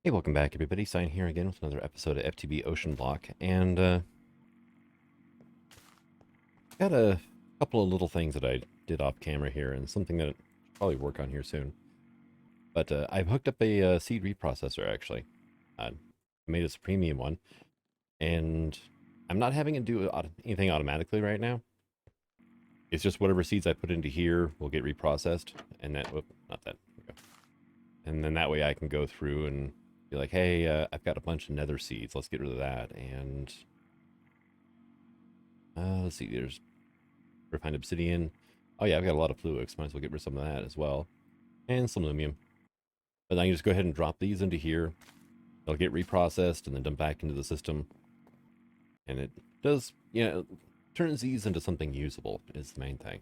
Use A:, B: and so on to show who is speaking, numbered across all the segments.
A: Hey, welcome back, everybody. Sign here again with another episode of FTB Oceanblock, and got a couple of little things that I did off camera here, and something that I'll probably work on here soon. But I've hooked up a seed reprocessor actually. I made a premium one, and I'm not having it do anything automatically right now. It's just whatever seeds I put into here will get reprocessed, and that, whoop, not that, and then that way I can go through and be like, hey, I've got a bunch of nether seeds. Let's get rid of that. And let's see, there's refined obsidian. Oh yeah, I've got a lot of fluix. Might as well get rid of some of that as well. And some lumium. But then I can just go ahead and drop these into here. They'll get reprocessed and then dumped back into the system. And it does, turns these into something usable is the main thing.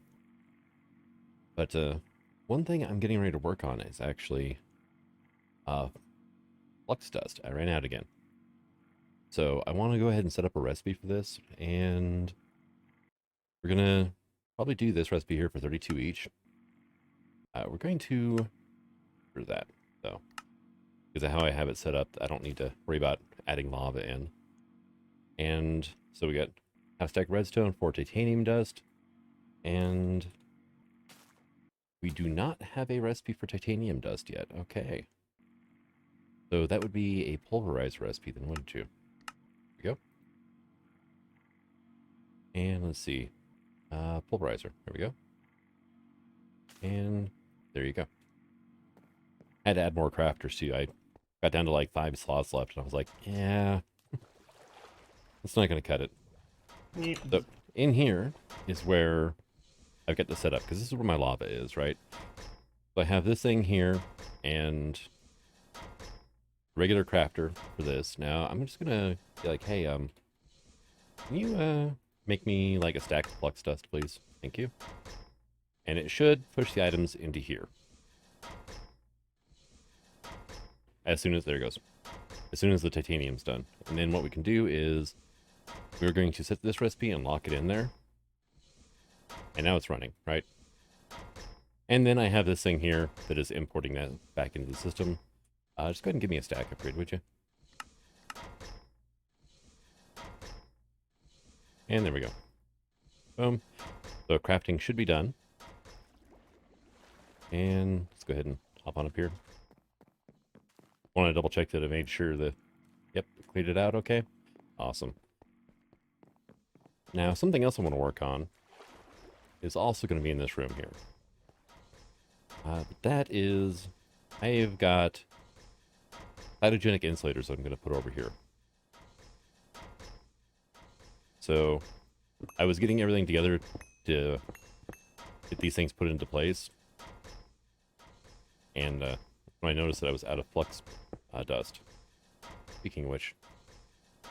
A: But one thing I'm getting ready to work on is actually Flux Dust. I ran out again. So I want to go ahead and set up a recipe for this, and we're going to probably do this recipe here for 32 each. We're going to do that, though. Because of how I have it set up, I don't need to worry about adding lava in. And so we got half stack redstone, 4 titanium dust, and we do not have a recipe for titanium dust yet. Okay. So that would be a pulverized recipe then, wouldn't you? There we go. And let's see. Pulverizer. There we go. And there you go. I had to add more crafters too. I got down to like 5 slots left, and I was like, yeah, it's not going to cut it. So in here is where I've got this set up, because this is where my lava is, right? So I have this thing here, and regular crafter for this. Now I'm just gonna be like, hey, can you make me like a stack of flux dust, please? Thank you. And it should push the items into here. As soon as, there it goes. As soon as the titanium's done. And then what we can do is we're going to set this recipe and lock it in there. And now it's running, right? And then I have this thing here that is importing that back into the system. Just go ahead and give me a stack upgrade, would you? And there we go. Boom. So crafting should be done. And let's go ahead and hop on up here. Want to double check that I made sure that, yep, cleared it out okay. Awesome. Now, something else I want to work on is also going to be in this room here. That is, I've got cytogenic insulators that I'm going to put over here. So I was getting everything together to get these things put into place. And when I noticed that I was out of flux dust. Speaking of which, I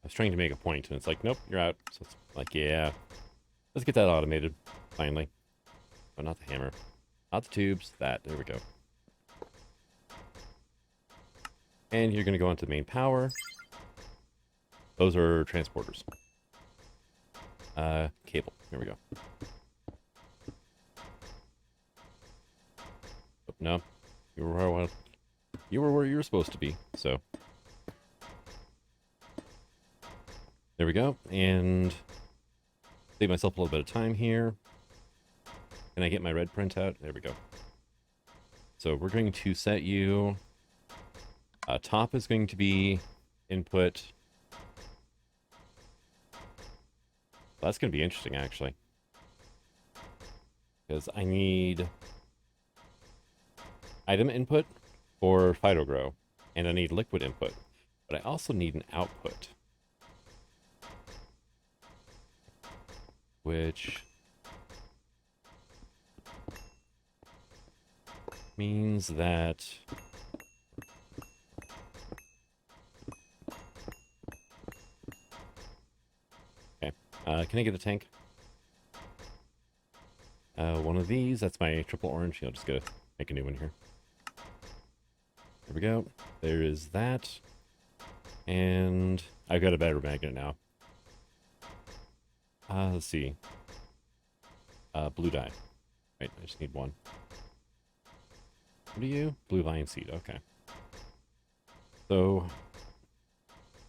A: was trying to make a point, and it's like, nope, you're out. So it's like, yeah, let's get that automated, finally. Oh, not the hammer. Not the tubes, that, there we go. And you're going to go onto the main power. Those are transporters. Cable, there we go. Oh, no, you were where you were supposed to be, so. There we go, and save myself a little bit of time here. Can I get my red printout? There we go. So we're going to set you, top is going to be input. Well, that's going to be interesting, actually. Because I need item input for phytogrow, and I need liquid input. But I also need an output. Which means that okay, can I get a tank? One of these, that's my triple orange. I'll just go make a new one here. There we go. There is that. And I've got a better magnet now. Let's see. Blue dye. Right, I just need one. What are you? Blue vine seed, okay. So,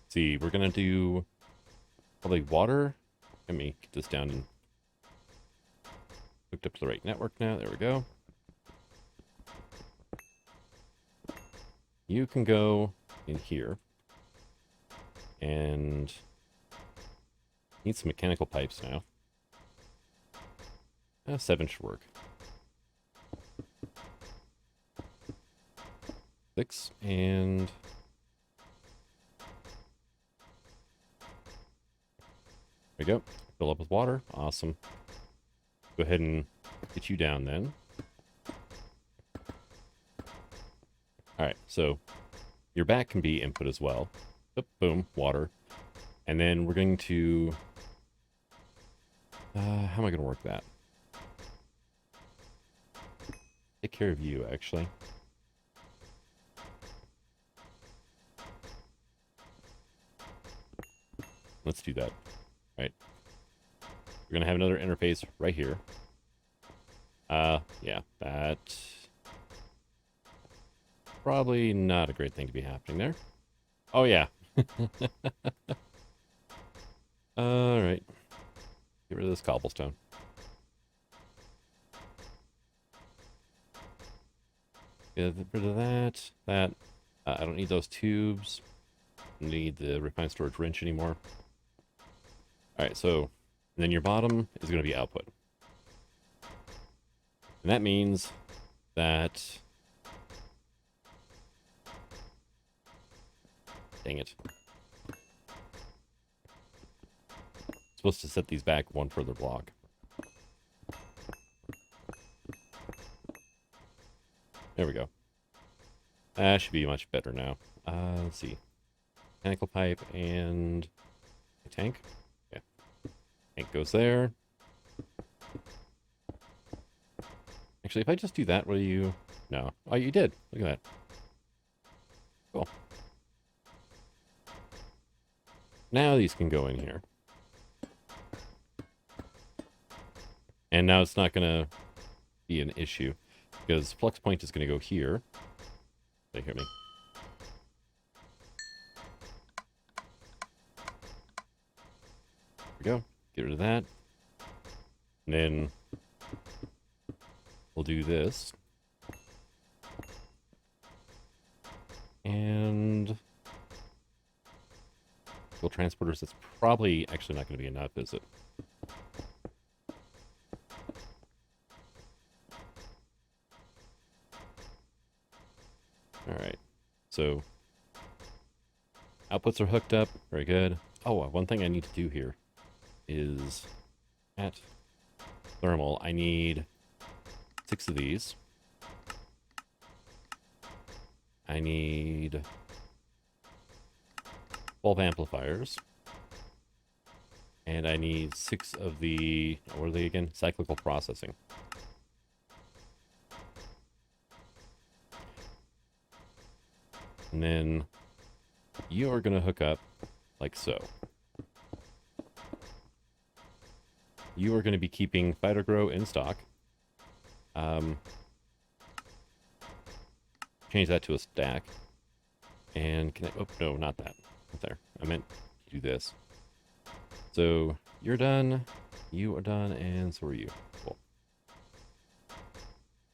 A: see, we're gonna do probably water. Let me get this down and hooked up to the right network now. There we go. You can go in here and need some mechanical pipes now. 7 should work. 6 and there we go. Fill up with water. Awesome. Go ahead and get you down then. Alright, so your back can be input as well. Oop, boom, water. And then we're going to... how am I going to work that? Take care of you, actually. Let's do that. Right. We're going to have another interface right here. Yeah, that... probably not a great thing to be happening there. Oh, yeah. Alright. Get rid of this cobblestone. Get rid of that. I don't need those tubes. Don't need the refined storage wrench anymore. Alright, so then your bottom is going to be output. And that means that... dang it. Supposed to set these back one further block. There we go. That should be much better now. Let's see. Mechanical pipe and a tank. Yeah. Tank goes there. Actually, if I just do that, will you... no. Oh, you did. Look at that. Cool. Now these can go in here. And now it's not going to be an issue. Because flux point is going to go here. They hear me. There we go. Get rid of that. And then we'll do this. And fuel transporters, that's probably actually not going to be enough, is it? Alright, so outputs are hooked up, very good. Oh, one thing I need to do here is at thermal, I need 6 of these. I need 12 amplifiers. And I need 6 of the, what are they again? Cyclical processing. And then you are going to hook up like so. You are going to be keeping Fighter Grow in stock. Change that to a stack. And can I... oh, no, not that. Not there. I meant to do this. So you're done. You are done. And so are you. Cool.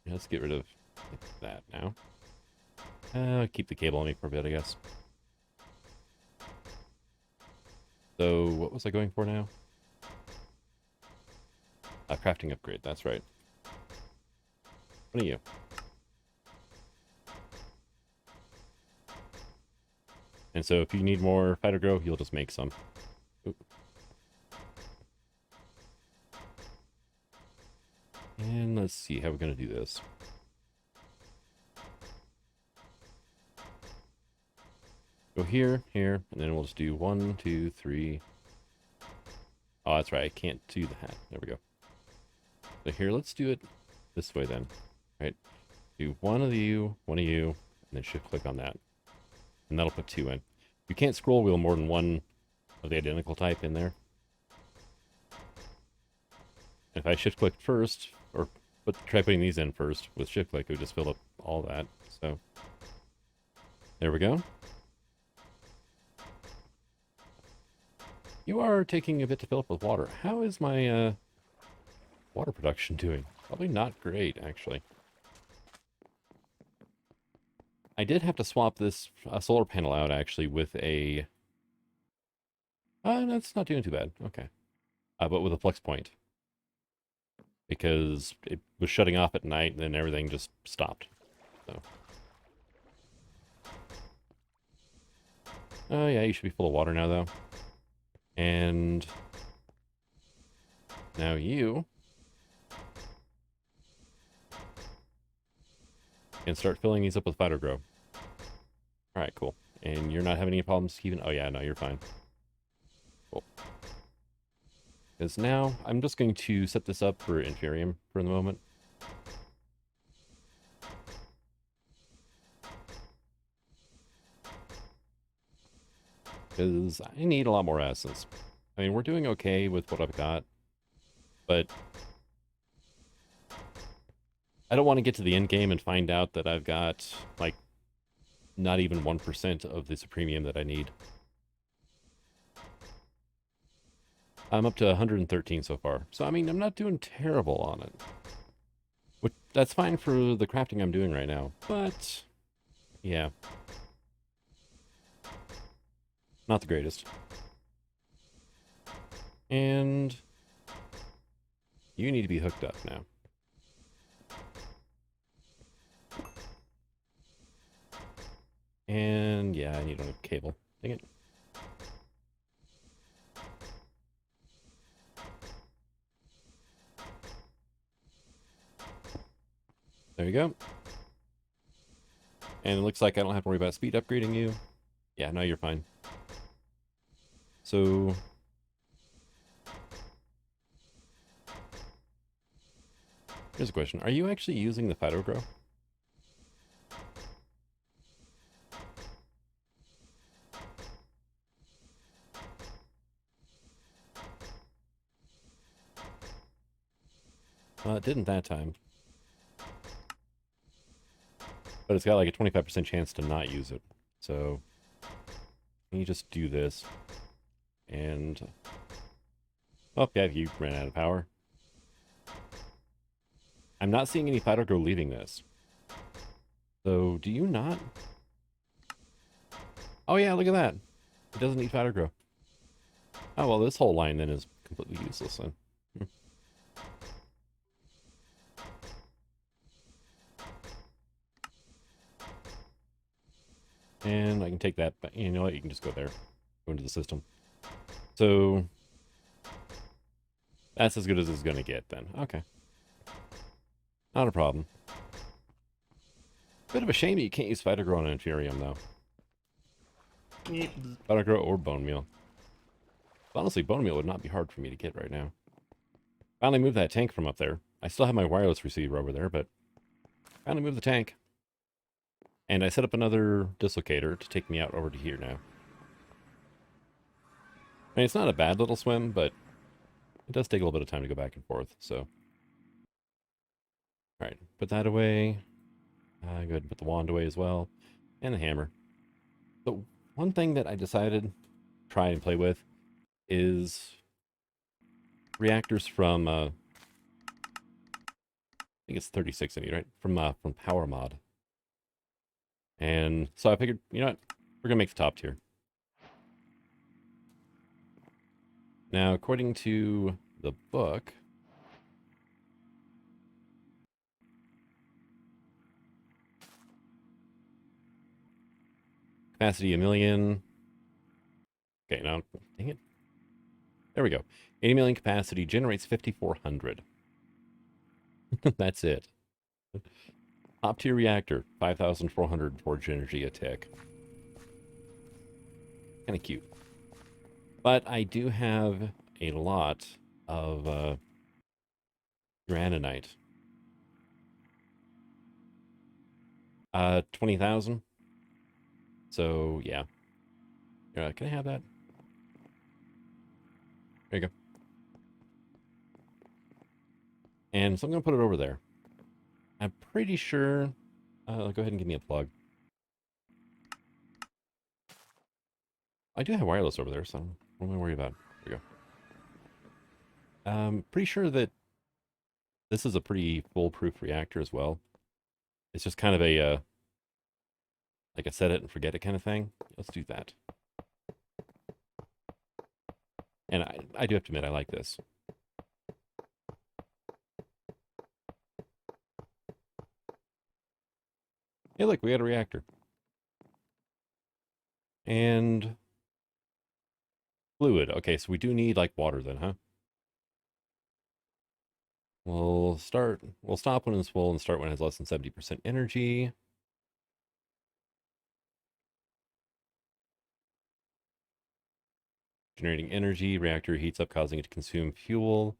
A: Let's get rid of that now. Keep the cable on me for a bit, I guess. So, what was I going for now? A crafting upgrade, that's right. What are you? And so, if you need more fighter grow, you'll just make some. Oop. And let's see how we're going to do this. Go here, here, and then we'll just do 1, 2, 3. Oh, that's right. I can't do that. There we go. So here, let's do it this way then. Right? Do one of you, and then shift click on that. And that'll put 2 in. You can't scroll wheel more than one of the identical type in there. If I shift click first, or try putting these in first with shift click, it would just fill up all that. So there we go. you are taking a bit to fill up with water. How is my water production doing? Probably not great, actually. I did have to swap this solar panel out, actually, with a... that's not doing too bad. Okay. But with a flux point. Because it was shutting off at night, and then everything just stopped. So. Oh, yeah, you should be full of water now, though. And... now you... can start filling these up with phyto grow. Alright, cool. And you're not having any problems keeping... oh, yeah, no, you're fine. Cool. Because now, I'm just going to set this up for Inferium for the moment. Because I need a lot more essence. I mean, we're doing okay with what I've got. But... I don't want to get to the end game and find out that I've got, like, not even 1% of the supremium that I need. I'm up to 113 so far. So, I mean, I'm not doing terrible on it. Which, that's fine for the crafting I'm doing right now. But, yeah. Not the greatest. And you need to be hooked up now. And, yeah, I need a cable. Dang it. There you go. And it looks like I don't have to worry about speed upgrading you. Yeah, no, you're fine. So... here's a question. Are you actually using the phyto grow? It didn't that time. But it's got like a 25% chance to not use it. So, you just do this. And... oh, yeah, you ran out of power. I'm not seeing any phyto grow leaving this. So, do you not? Oh yeah, look at that. It doesn't need phyto grow. Oh, well, this whole line then is completely useless then. And I can take that, but you know what? You can just go there. Go into the system. So, that's as good as it's going to get then. Okay. Not a problem. Bit of a shame that you can't use phyto grow on an Inferium, though. Phyto grow or bone meal. Honestly, bone meal would not be hard for me to get right now. Finally moved that tank from up there. I still have my wireless receiver over there, but finally moved the tank. And I set up another dislocator to take me out over to here now. I mean, it's not a bad little swim, but it does take a little bit of time to go back and forth, so. Alright, put that away. Go ahead and put the wand away as well. And the hammer. So, one thing that I decided to try and play with is reactors from, I think it's 36 in it, right? From Power Mod. And so I figured, you know what? We're going to make the top tier. Now, according to the book, capacity 1,000,000. Okay, now, dang it. There we go. 80 million capacity generates 5,400. That's it. Top tier reactor, 5,400 forge energy a tick. Kind of cute. But I do have a lot of granite. 20,000. So, yeah. Can I have that? There you go. And so I'm going to put it over there. I'm pretty sure... go ahead and give me a plug. I do have wireless over there, so what am I worried about? There we go. Pretty sure that this is a pretty foolproof reactor as well. It's just kind of a like a set it and forget it kind of thing. Let's do that. And I do have to admit, I like this. Hey, look, we got a reactor. And fluid. Okay, so we do need, like, water then, huh? We'll stop when it's full and start when it has less than 70% energy. Generating energy. Reactor heats up, causing it to consume fuel.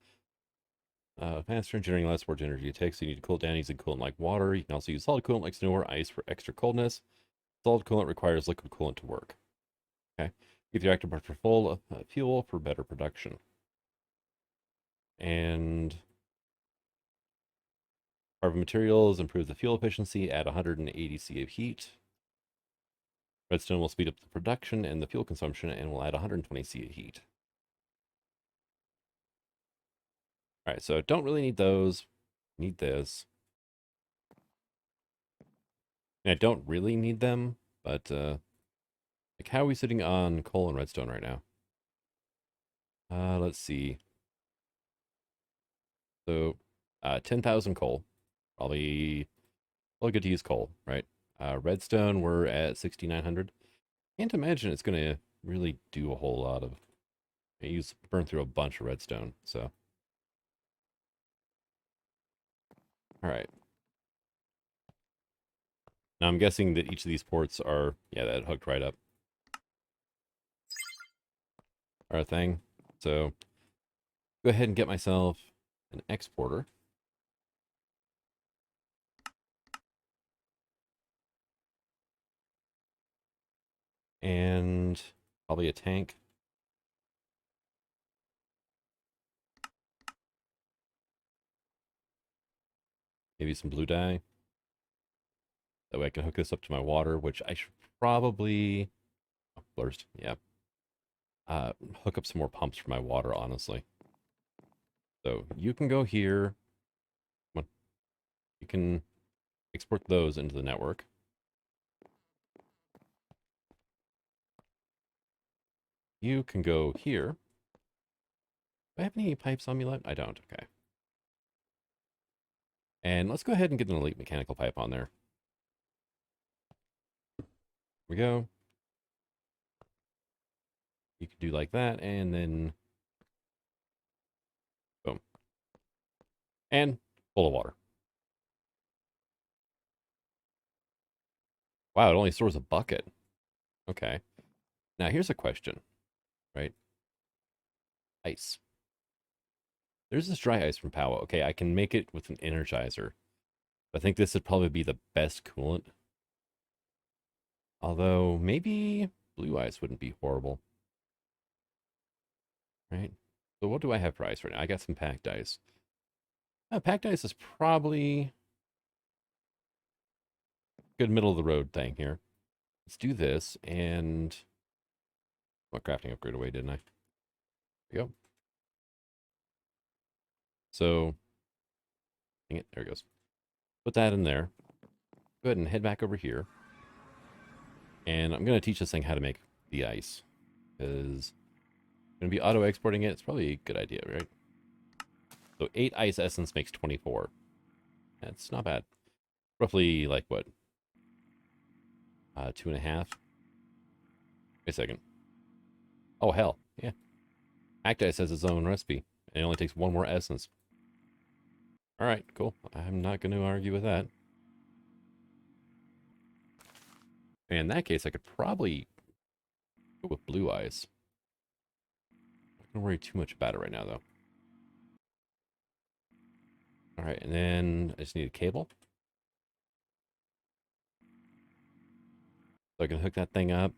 A: Faster, generating less more energy it takes. So you need to cool it down using coolant like water. You can also use solid coolant like snow or ice for extra coldness. Solid coolant requires liquid coolant to work. Okay. Keep the reactor burnt for full fuel for better production. And carbon materials improve the fuel efficiency at 180 C of heat. Redstone will speed up the production and the fuel consumption and will add 120 C of heat. All right, so don't really need those. Need this. And I don't really need them, but like how are we sitting on coal and redstone right now? Let's see. So 10,000 coal. Probably good to use coal, right? Redstone, we're at 6,900. Can't imagine it's going to really do a whole lot of... burn through a bunch of redstone, so... Alright. Now I'm guessing that each of these ports are... Yeah, that hooked right up. Our thing. So, go ahead and get myself an exporter. And probably a tank. Maybe some blue dye. That way I can hook this up to my water, which I should probably... Oh, burst, yeah. Hook up some more pumps for my water, honestly. So you can go here. You can export those into the network. You can go here. Do I have any pipes on me left? I don't. Okay. And let's go ahead and get an elite mechanical pipe on there. Here we go. You could do like that, and then boom. And full of water. Wow, it only stores a bucket. Okay. Now here's a question, right? Ice. There's this dry ice from Powwow. Okay, I can make it with an energizer. I think this would probably be the best coolant. Although, maybe blue ice wouldn't be horrible. Right? So what do I have for ice right now? I got some packed ice. Packed ice is probably a good middle of the road thing here. Let's do this, and... What crafting upgrade away, didn't I? There we go. So, dang it, there it goes. Put that in there. Go ahead and head back over here. And I'm going to teach this thing how to make the ice. Because I'm going to be auto-exporting it. It's probably a good idea, right? So 8 ice essence makes 24. That's not bad. Roughly, like, what? 2.5? Wait a second. Oh, hell. Yeah. Packed ice has its own recipe. And it only takes 1 more essence. Alright, cool. I'm not going to argue with that. And in that case, I could probably go with blue ice. I'm not going to worry too much about it right now, though. Alright, and then I just need a cable. So I can hook that thing up.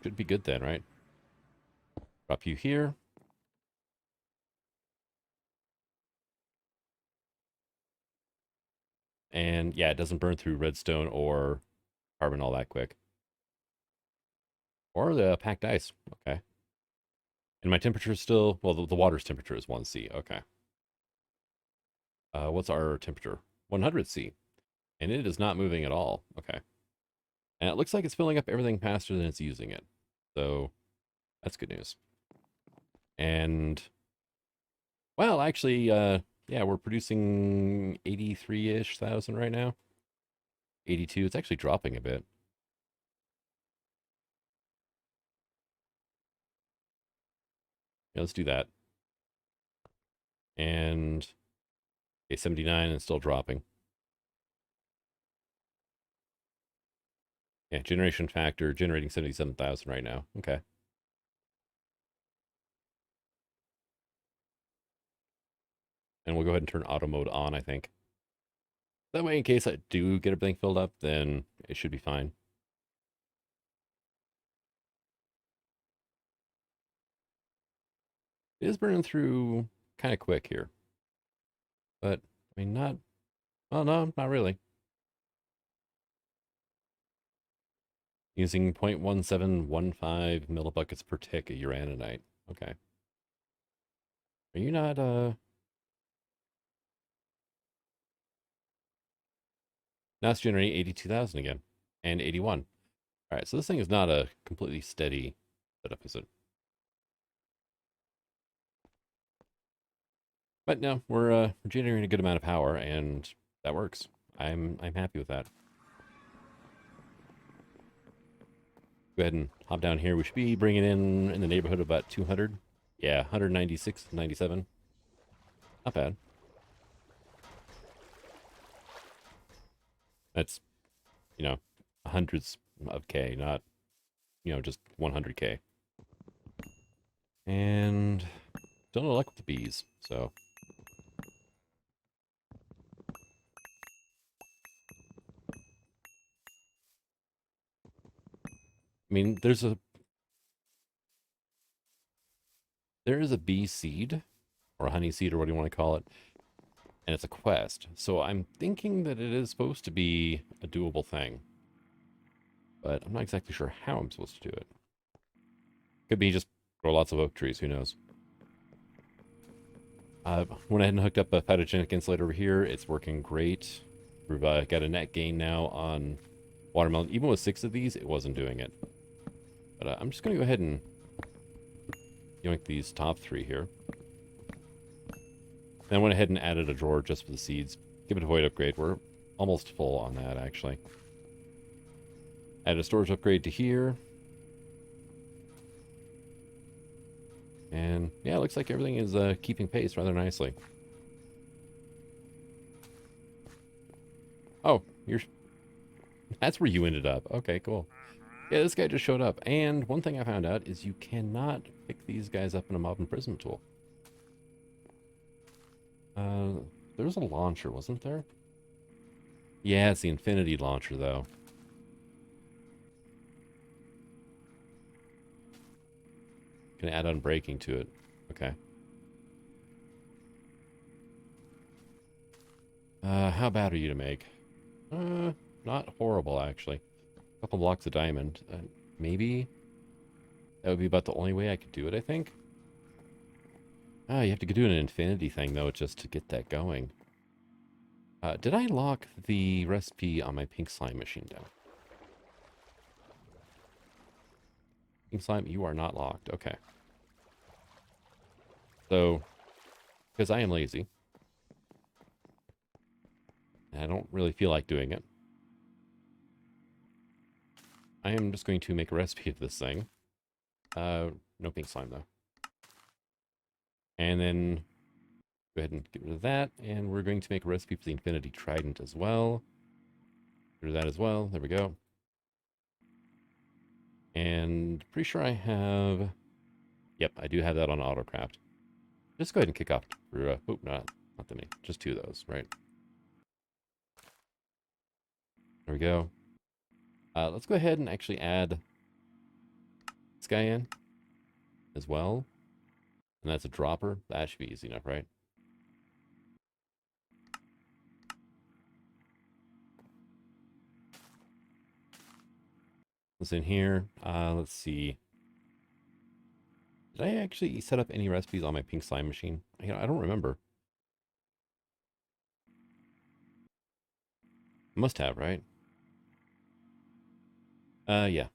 A: Should be good then, right? Drop you here. And yeah, it doesn't burn through redstone or carbon all that quick. Or the packed ice. Okay. And my temperature is still, well, the water's temperature is 1C. Okay. What's our temperature? 100C. And it is not moving at all. Okay. And it looks like it's filling up everything faster than it's using it. So that's good news. And, well, actually, yeah, we're producing 83-ish thousand right now. 82. It's actually dropping a bit. Yeah, let's do that. And, okay, 79 and still dropping. Yeah, generation factor, generating 77,000 right now. Okay. And we'll go ahead and turn auto mode on, I think. That way, in case I do get everything filled up, then it should be fine. It is burning through kind of quick here. But, I mean, not... Oh, no, not really. Using 0.1715 millibuckets per tick of uraninite. Okay. Are you not, Now it's generating 82,000 again. And 81. Alright, so this thing is not a completely steady setup, is it? But no, we're generating a good amount of power, and that works. I'm happy with that. Go ahead and hop down here. We should be bringing in the neighborhood of about 200. Yeah, 196, 97. Not bad. That's, you know, hundreds of K, not, just 100K. And still no luck with the bees, so. I mean, there is a bee seed, or a honey seed, or what do you want to call it, and it's a quest. So I'm thinking that it is supposed to be a doable thing. But I'm not exactly sure how I'm supposed to do it. Could be just grow lots of oak trees, who knows. Went ahead and hooked up a phytogenic insulator over here. It's working great. We've got a net gain now on watermelon. Even with 6 of these, it wasn't doing it. But I'm just going to go ahead and yoink these top 3 here. Then I went ahead and added a drawer just for the seeds. Give it a void upgrade. We're almost full on that, actually. Add a storage upgrade to here. And yeah, it looks like everything is keeping pace rather nicely. Oh, that's where you ended up. Okay, cool. Yeah, this guy just showed up. And one thing I found out is you cannot pick these guys up in a mob imprisonment tool. There was a launcher, wasn't there? Yeah, it's the infinity launcher, though. Can add on braking to it. Okay. How bad are you to make? Not horrible, actually. A couple blocks of diamond. Maybe that would be about the only way I could do it, I think. Ah, you have to do an infinity thing, though, just to get that going. Did I lock the recipe on my pink slime machine down? Pink slime, you are not locked. Okay. So, because I am lazy, and I don't really feel like doing it, I am just going to make a recipe of this thing. No pink slime, though. And then go ahead and get rid of that, and we're going to make a recipe for the Infinity Trident as well. Get rid of that as well. There we go. And pretty sure I have... Yep, I do have that on AutoCraft. Just go ahead and kick off for... oh, not the many. Just 2 of those, right? There we go. Let's go ahead and actually add this guy in as well. And that's a dropper. That should be easy enough, right? What's in here? Let's see. Did I actually set up any recipes on my pink slime machine? I don't remember. Must have, right? Yeah.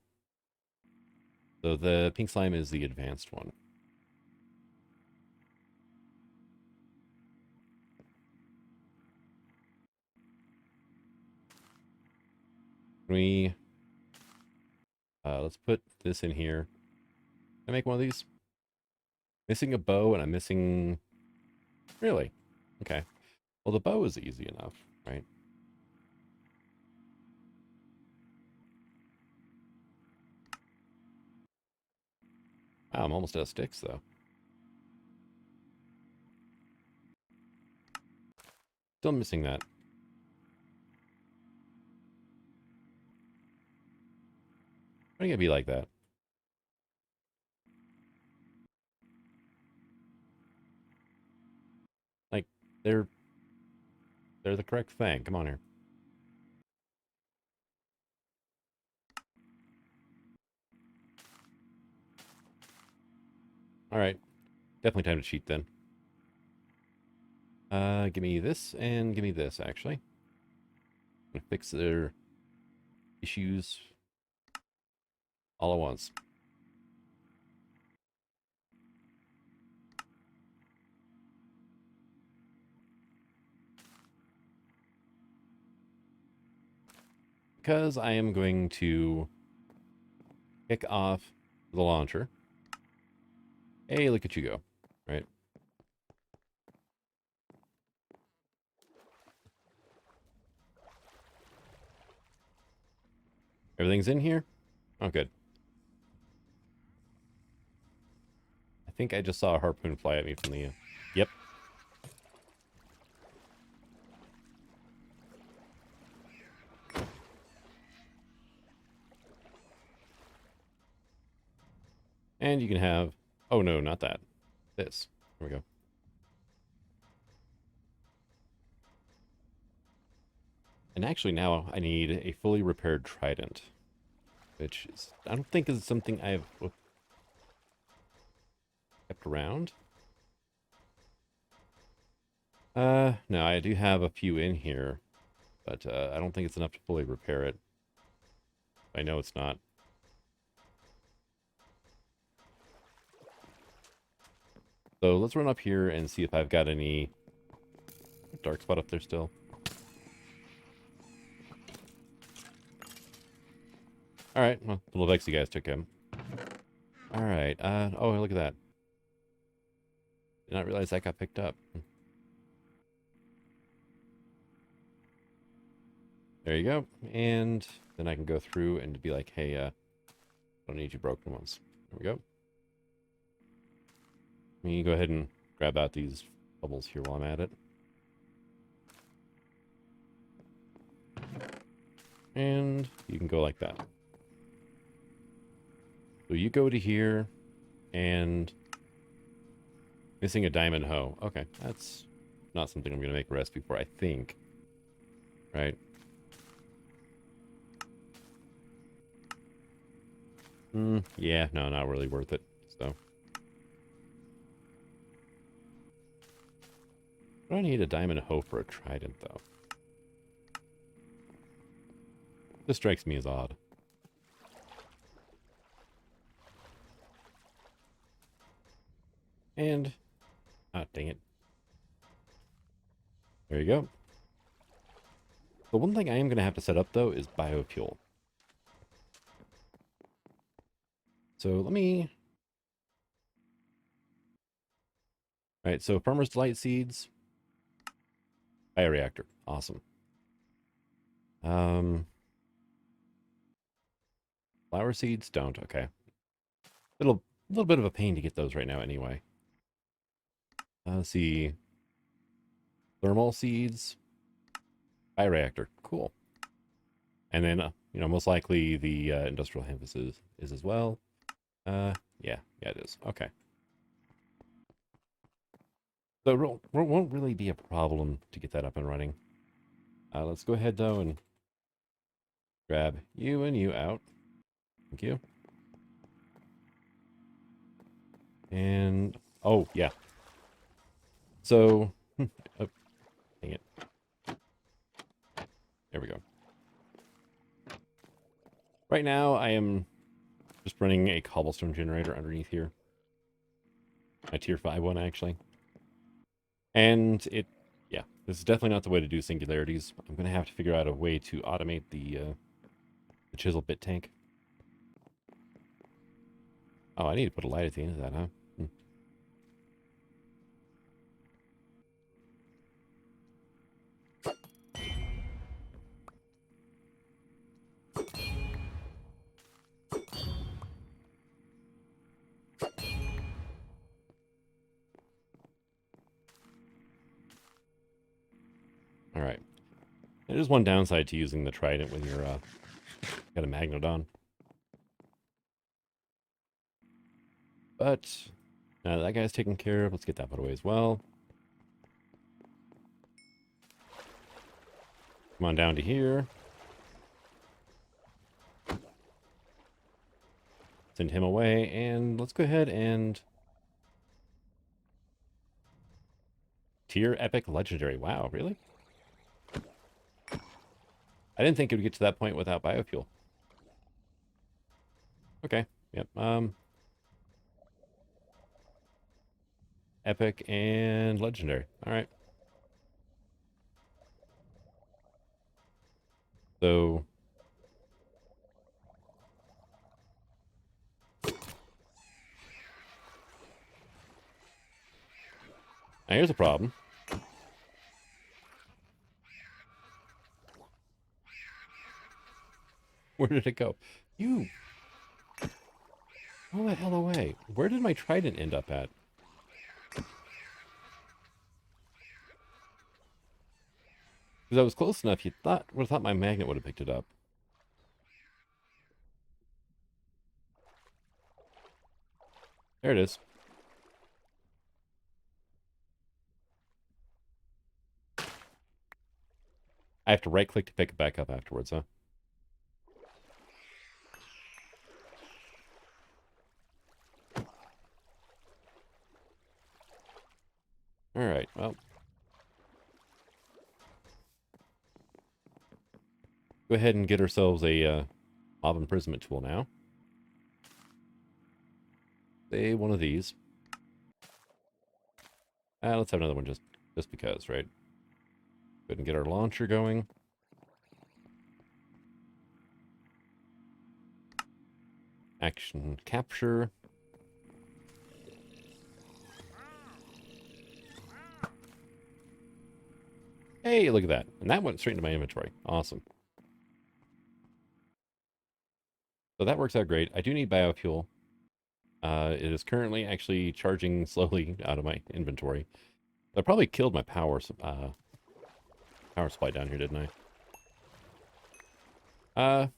A: So the pink slime is the advanced one. We let's put this in here. Can I make one of these? Missing a bow, and I'm missing. Really? Okay. Well, the bow is easy enough, right? Wow, I'm almost out of sticks though. Still missing that. Why do you gotta be like that? Like they're the correct thing. Come on here. All right. Definitely time to cheat then. Give me this and give me this, actually. I'm gonna fix their issues all at once. Because I am going to kick off the launcher. Hey, look at you go. Right? Everything's in here? Oh, good. I think I just saw a harpoon fly at me from the... Yep. And you can have... Oh, no, not that. This. Here we go. And actually now I need a fully repaired trident. Which is... I don't think is something I've kept around. No, I do have a few in here. But I don't think it's enough to fully repair it. I know it's not. So let's run up here and see if I've got any dark spot up there still. Alright, well, the little Vexy guys took him. Alright, oh, look at that. Did not realize that got picked up. There you go. And then I can go through and be like, hey, don't need you broken ones. There we go. Let me go ahead and grab out these bubbles here while I'm at it. And you can go like that. So you go to here and missing a diamond hoe. Okay, that's not something I'm going to make a recipe for, I think. Right? Yeah, no, not really worth it. So. I don't need a diamond hoe for a trident, though. This strikes me as odd. And... ah, dang it. There you go. The one thing I am going to have to set up, though, is biofuel. So let me... Alright, so Farmer's Delight Seeds. Bioreactor. Awesome. Flower seeds? Don't. Okay. Little bit of a pain to get those right now anyway. Let's see. Thermal seeds. Bioreactor. Cool. And then, most likely the industrial hemp is as well. Yeah, it is. Okay. So it won't really be a problem to get that up and running. Let's go ahead, though, and grab you and you out. Thank you. And, oh, yeah. So, oh, dang it. There we go. Right now, I am just running a cobblestone generator underneath here. My tier 5 one, actually. And yeah, this is definitely not the way to do singularities. I'm going to have to figure out a way to automate the chisel bit tank. Oh, I need to put a light at the end of that, huh? All right. There's one downside to using the trident when you're got a magnet on. But now that guy's taken care of, let's get that put away as well. Come on down to here. Send him away, and let's go ahead and tier epic legendary. Wow, really? I didn't think it would get to that point without biofuel. Okay, yep. Epic and legendary. All right. So now here's a problem. Where did it go? You! Go the hell away. Where did my trident end up at? Because I was close enough, you would have thought my magnet would have picked it up. There it is. I have to right-click to pick it back up afterwards, huh? Alright, well. Go ahead and get ourselves a mob imprisonment tool now. Say one of these. Let's have another one just because, right? Go ahead and get our launcher going. Action capture. Hey, look at that. And that went straight into my inventory. Awesome. So that works out great. I do need biofuel. It is currently actually charging slowly out of my inventory. I probably killed my power supply down here, didn't I?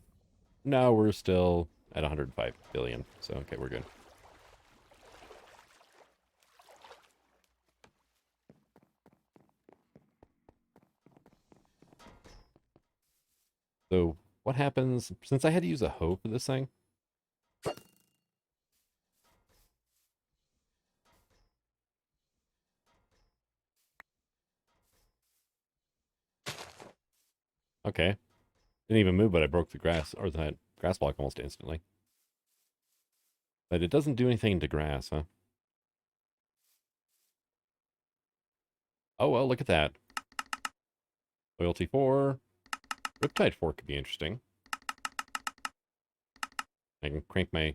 A: No, we're still at 105 billion. So, okay, we're good. So, what happens, since I had to use a hoe for this thing? Okay. Didn't even move, but I broke the grass, or that grass block almost instantly. But it doesn't do anything to grass, huh? Oh, well, look at that. Loyalty 4. Riptide 4 could be interesting. I can crank my...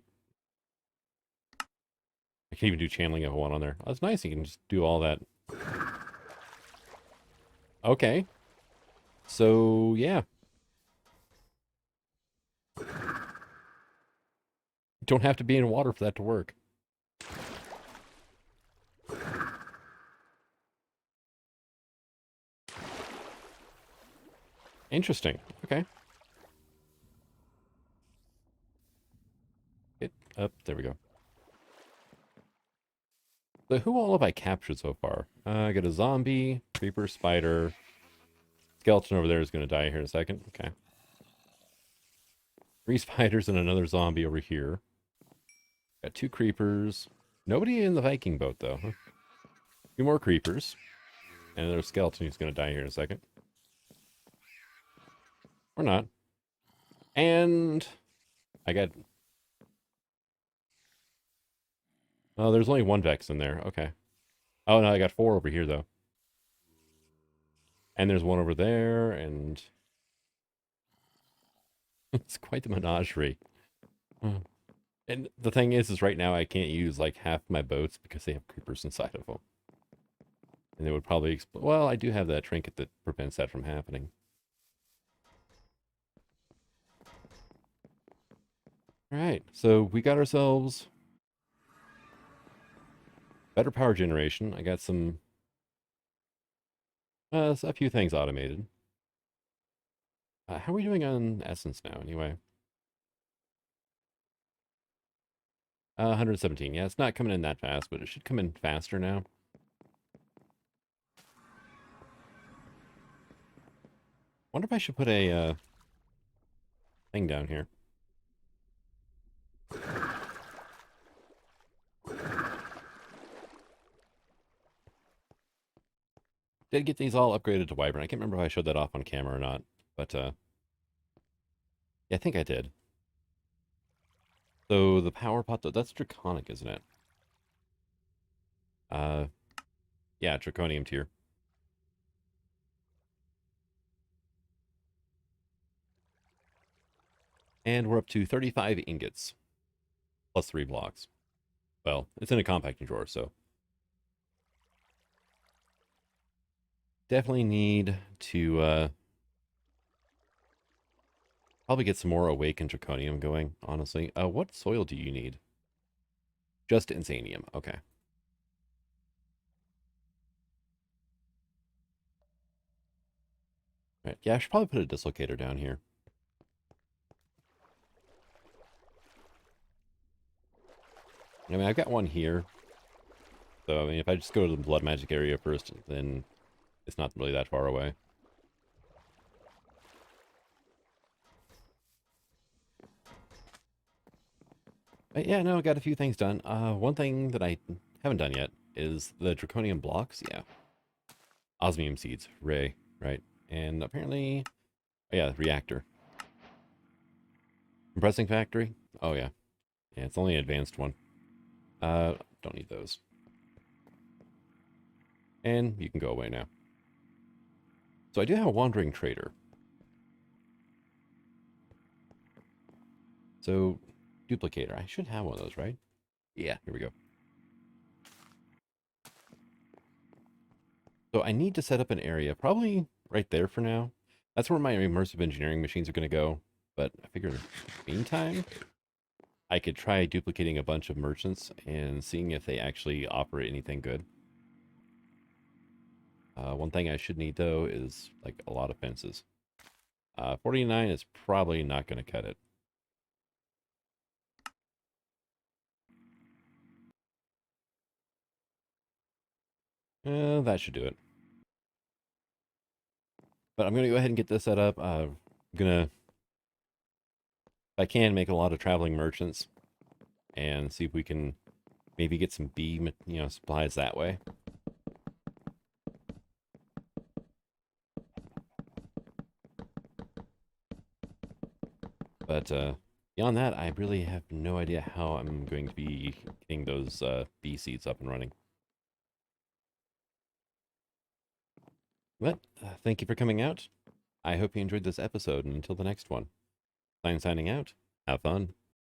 A: I can even do channeling if I want on there. Oh, that's nice. You can just do all that. Okay. So, yeah. Don't have to be in water for that to work. Interesting. Okay. Get up. There we go. So who all have I captured so far? I got a zombie, creeper, spider. Skeleton over there is going to die here in a second. Okay. 3 spiders and another zombie over here. Got 2 creepers. Nobody in the Viking boat, though. Huh? 2 more creepers. And another skeleton who's going to die here in a second. Or not. And I got... Oh, there's only 1 Vex in there. Okay. Oh, no, I got 4 over here, though. And there's 1 over there, and... It's quite the menagerie. And the thing is right now I can't use, like, half my boats because they have creepers inside of them. And they would probably explode. Well, I do have that trinket that prevents that from happening. Alright, so we got ourselves better power generation. I got some... a few things automated. How are we doing on Essence now, anyway? 117. Yeah, it's not coming in that fast, but it should come in faster now. Wonder if I should put a thing down here. Did get these all upgraded to Wyvern. I can't remember if I showed that off on camera or not, but yeah, I think I did. So the power pot, that's draconic, isn't it? Yeah, draconium tier. And we're up to 35 ingots, plus 3 blocks. Well, it's in a compacting drawer, so definitely need to probably get some more awakened draconium going, honestly. What soil do you need? Just insanium. Okay. Right. Yeah, I should probably put a dislocator down here. I mean, I've got one here. So, I mean, if I just go to the blood magic area first, then it's not really that far away. But yeah, no, I got a few things done. One thing that I haven't done yet is the draconium blocks. Yeah. Osmium seeds. Ray. Right. And apparently... Oh, yeah, reactor. Compressing factory? Oh, yeah. Yeah, it's only an advanced one. Don't need those. And you can go away now. So I do have a wandering trader. So, duplicator. I should have one of those, right? Yeah, here we go. So I need to set up an area, probably right there for now. That's where my immersive engineering machines are going to go. But I figured, meantime, I could try duplicating a bunch of merchants and seeing if they actually operate anything good. One thing I should need, though, is like a lot of fences. 49 is probably not going to cut it. That should do it. But I'm going to go ahead and get this set up. I'm going to, if I can, make a lot of traveling merchants and see if we can maybe get some bee, supplies that way. But beyond that, I really have no idea how I'm going to be getting those bee seeds up and running. But thank you for coming out. I hope you enjoyed this episode, and until the next one, signing out. Have fun.